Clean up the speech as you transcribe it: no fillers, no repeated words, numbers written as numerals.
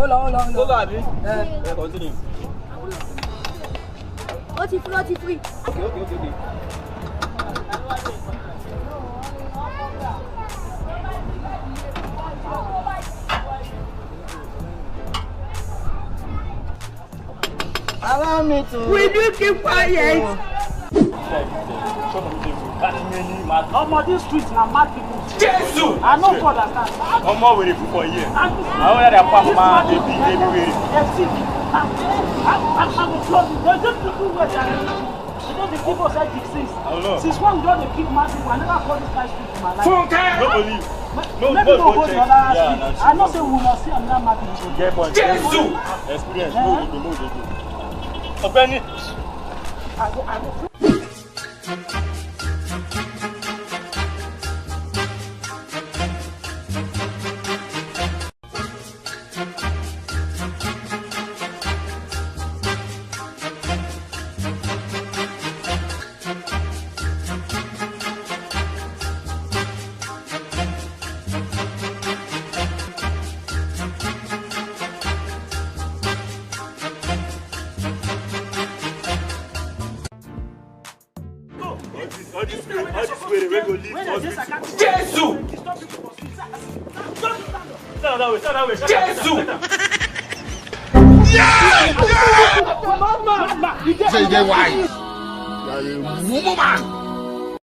Hold on. Hold on, continue. Free. Okay. Allow me to. Will you keep quiet? These streets are mad people. Jesus! I know for understand. I'm more waiting for a year. I want to pass my baby. I'm close. They're just people where they are. The people say disease. Since when we don't keep mad people, I never call this guy street in my life. Nobody. Maybe we'll go to another street. I know say we must see another mad people. Jesus! Experience. No. Open it. I go. All this way, we go leave. Jesus! Stand that way. Jesus! Yeah! Say why? You are a woman.